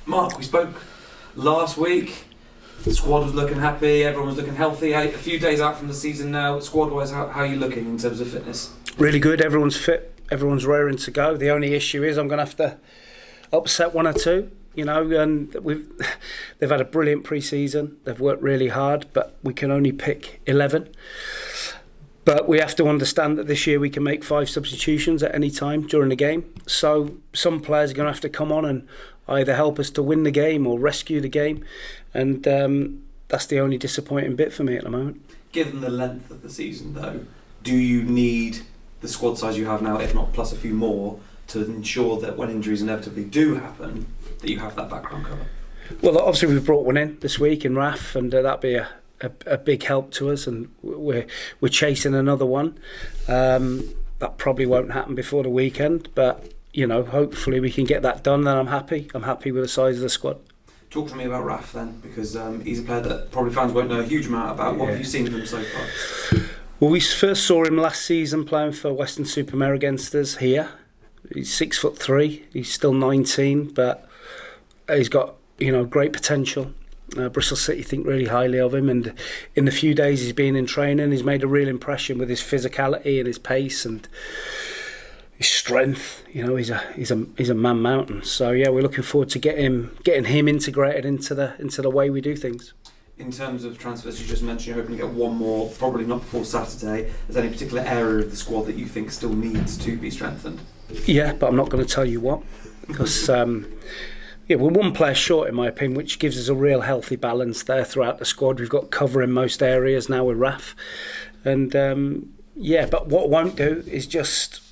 Mark, we spoke last week. The squad was looking happy, everyone was looking healthy. A few days out from the season now, squad-wise, how are you looking in terms of fitness? Really good, everyone's fit, everyone's raring to go. The only issue is I'm going to have to upset one or two, and they've had a brilliant pre-season, they've worked really hard, but we can only pick 11. But we have to understand that this year we can make 5 substitutions at any time during the game. So some players are going to have to come on and either help us to win the game or rescue the game. And that's the only disappointing bit for me at the moment. Given the length of the season, though, do you need the squad size you have now, if not plus a few more, to ensure that when injuries inevitably do happen, that you have that background cover? Well, obviously we've brought one in this week in Raf, and that'd be a big help to us, and we're chasing another one. That probably won't happen before the weekend, but hopefully we can get that done. Then I'm happy with the size of the squad. Talk to me about Raf then, because he's a player that probably fans won't know a huge amount about. What have you seen of him so far? Well, we first saw him last season playing for Western-super-Mare against us here. He's 6'3", he's still 19, but he's got great potential. Bristol City think really highly of him, and in the few days he's been in training, he's made a real impression with his physicality and his pace and his strength. He's a man mountain. So yeah, we're looking forward to getting him integrated into the way we do things. In terms of transfers, you just mentioned you're hoping to get one more, probably not before Saturday. Is there any particular area of the squad that you think still needs to be strengthened? Yeah, but I'm not going to tell you what, because we're one player short in my opinion, which gives us a real healthy balance there throughout the squad. We've got cover in most areas now with Raf, and but what I won't do is just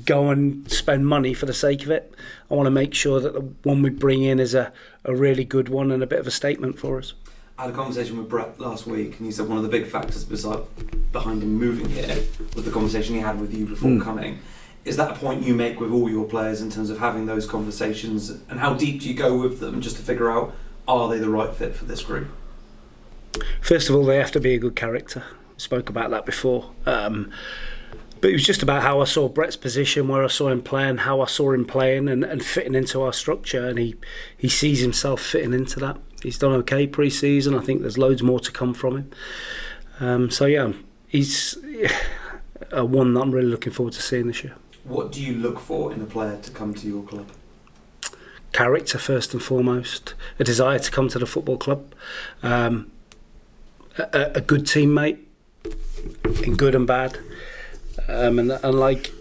go and spend money for the sake of it. I want to make sure that the one we bring in is a really good one and a bit of a statement for us. I had a conversation with Brett last week, and he said one of the big factors behind him moving here was the conversation he had with you before coming. Is that a point you make with all your players in terms of having those conversations, and how deep do you go with them just to figure out, are they the right fit for this group? First of all, they have to be a good character. We spoke about that before. But it was just about how I saw Brett's position, where I saw him playing, how I saw him playing and fitting into our structure, and he sees himself fitting into that. He's done okay pre-season. I think there's loads more to come from him. He's one that I'm really looking forward to seeing this year. What do you look for in a player to come to your club? Character first and foremost, a desire to come to the football club, a good teammate in good and bad. And like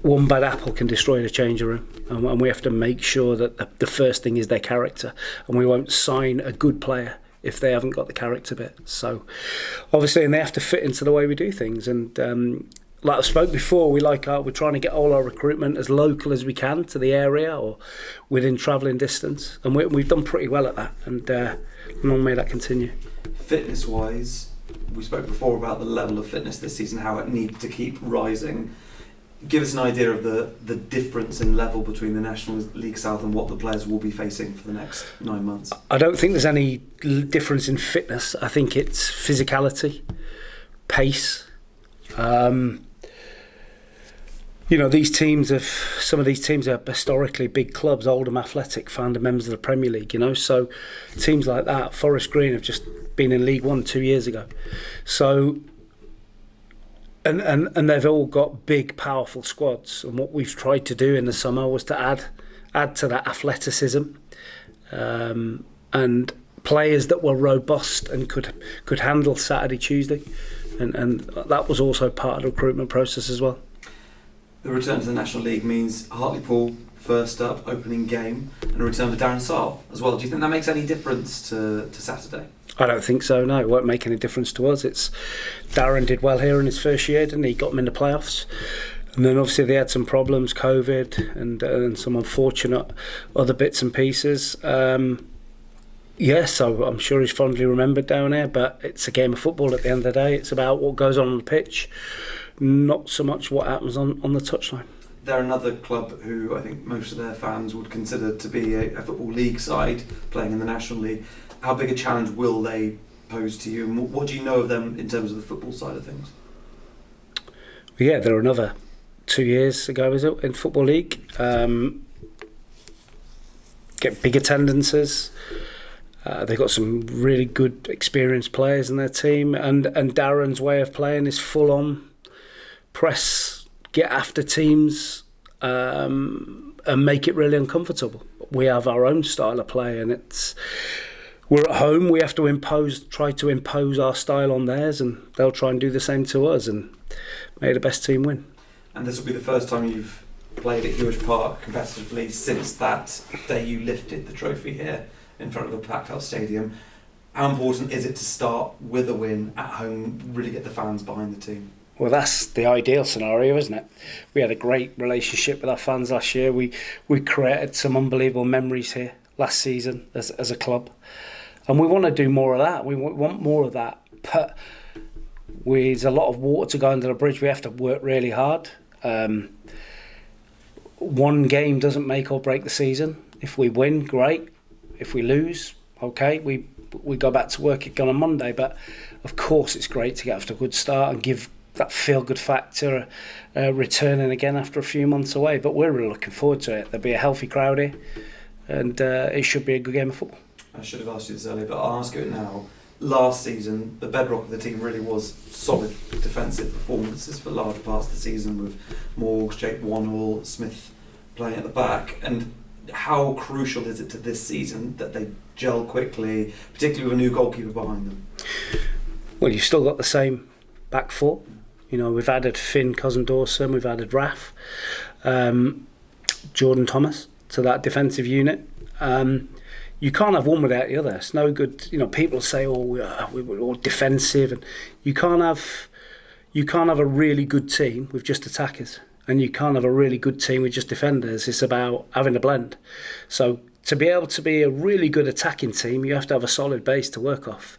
one bad apple can destroy the changing room, and we have to make sure that the first thing is their character, and we won't sign a good player if they haven't got the character bit. So obviously, and they have to fit into the way we do things. And like I spoke before, we're trying to get all our recruitment as local as we can to the area or within travelling distance, and we've done pretty well at that, and long may that continue. Fitness wise, we spoke before about the level of fitness this season, how it needs to keep rising. Give us an idea of the difference in level between the National League South and what the players will be facing for the next 9 months. I don't think there's any difference in fitness. I think it's physicality, pace. Some of these teams are historically big clubs, Oldham Athletic, founder members of the Premier League, so teams like that. Forest Green have just been in League One 2 years ago. So, and they've all got big, powerful squads. And what we've tried to do in the summer was to add to that athleticism, and players that were robust and could handle Saturday, Tuesday, and that was also part of the recruitment process as well. The return to the National League means Hartlepool first up, opening game, and a return for Darren Sarll as well. Do you think that makes any difference to Saturday? I don't think so, no. It won't make any difference to us. Darren did well here in his first year, didn't he? Got him in the playoffs. And then obviously they had some problems, COVID and some unfortunate other bits and pieces. So I'm sure he's fondly remembered down here, but it's a game of football at the end of the day. It's about what goes on the pitch, not so much what happens on the touchline. They're another club who I think most of their fans would consider to be a Football League side playing in the National League. How big a challenge will they pose to you, and what do you know of them in terms of the football side of things? Yeah, they're another 2 years ago, is it, in Football League. get big attendances. They've got some really good experienced players in their team, and Darren's way of playing is full on press, get after teams, and make it really uncomfortable. We have our own style of play, and we're at home. We have to try to impose our style on theirs, and they'll try and do the same to us, and may the best team win. And this will be the first time you've played at Hewish Park competitively since that day you lifted the trophy here in front of a packed out stadium. How important is it to start with a win at home, really get the fans behind the team? Well, that's the ideal scenario, isn't it? We had a great relationship with our fans last year. We created some unbelievable memories here last season as a club. And we want to do more of that. We want more of that. But there's a lot of water to go under the bridge. We have to work really hard. One game doesn't make or break the season. If we win, great. If we lose, okay, we go back to work again on Monday. But of course, it's great to get off to a good start and give that feel-good factor returning again after a few months away. But we're really looking forward to it. There'll be a healthy crowd here, and it should be a good game of football. I should have asked you this earlier, but I'll ask you it now. Last season, the bedrock of the team really was solid defensive performances for large parts of the season, with Morgs, Jake Wannell, Smith playing at the back. And how crucial is it to this season that they gel quickly, particularly with a new goalkeeper behind them? Well, you've still got the same back four. You know, we've added Finn Cousin-Dawson, we've added Raf, Jordan Thomas to that defensive unit. You can't have one without the other. It's no good. You know, people say, "Oh, we're all defensive," and you can't have a really good team with just attackers, and you can't have a really good team with just defenders. It's about having a blend. So to be able to be a really good attacking team, you have to have a solid base to work off.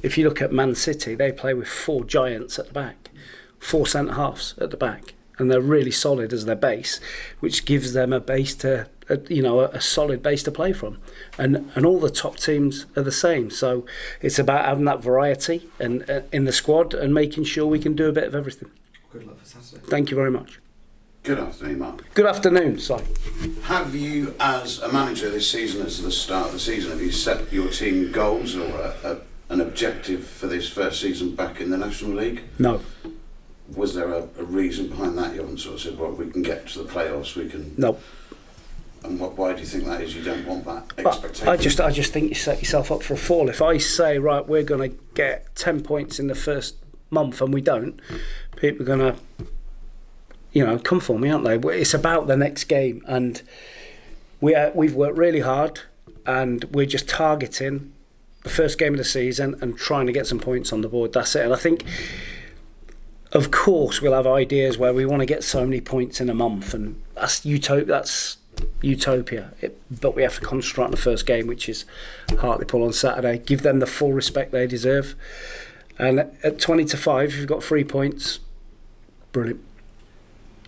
If you look at Man City, they play with 4 giants at the back, 4 centre halves at the back, and they're really solid as their base, which gives them a base to, a solid base to play from. And all the top teams are the same. So it's about having that variety and in the squad and making sure we can do a bit of everything. Good luck for Saturday. Thank you very much. Good afternoon, Mark. Good afternoon, Si. Have you, as a manager this season, as the start of the season, have you set your team goals or an objective for this first season back in the National League? No. Was there a reason behind that? You haven't sort of said, well, we can get to the playoffs, we can... No. And why do you think that is? You don't want that expectation? I just think you set yourself up for a fall. If I say, right, we're going to get 10 points in the first month and we don't, people are going to, come for me, aren't they? It's about the next game, and we've worked really hard, and we're just targeting the first game of the season and trying to get some points on the board. That's it. And I think, of course, we'll have ideas where we want to get so many points in a month, and that's utopia. But we have to concentrate on the first game, which is Hartlepool on Saturday. Give them the full respect they deserve. And at 20-5, if you've got 3 points, brilliant.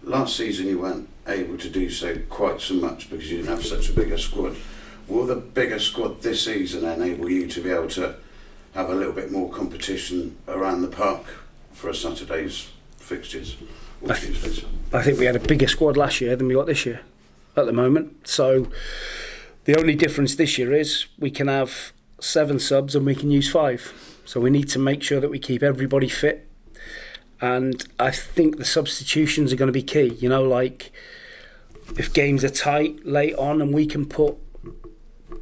Last season you weren't able to do so quite so much because you didn't have such a bigger squad. Will the bigger squad this season enable you to be able to have a little bit more competition around the park for a Saturday's fixtures? I think we had a bigger squad last year than we got this year at the moment. So the only difference this year is we can have 7 subs and we can use 5. So we need to make sure that we keep everybody fit. And I think the substitutions are going to be key. Like if games are tight late on and we can put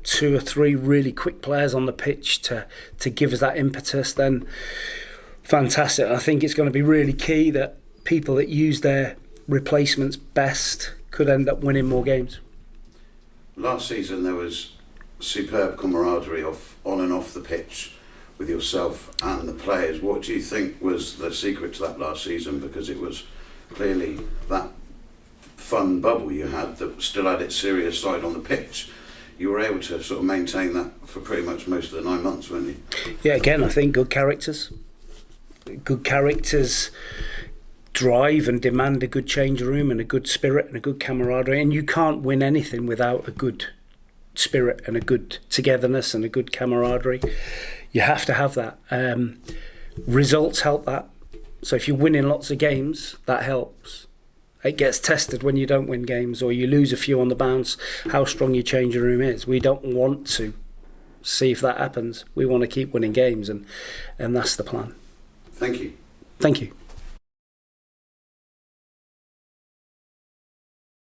2 or 3 really quick players on the pitch to give us that impetus, then fantastic. I think it's going to be really key that people that use their replacements best could end up winning more games. Last season there was superb camaraderie on and off the pitch with yourself and the players. What do you think was the secret to that last season? Because it was clearly that fun bubble you had that still had its serious side on the pitch. You were able to sort of maintain that for pretty much most of the 9 months, weren't you? Yeah, again, I think good characters drive and demand a good change room and a good spirit and a good camaraderie, and you can't win anything without a good spirit and a good togetherness and a good camaraderie. You have to have that. Results help that. So if you're winning lots of games, that helps. It gets tested when you don't win games or you lose a few on the bounce, how strong your changing room is. We don't want to see if that happens. We want to keep winning games, and that's the plan. Thank you. Thank you.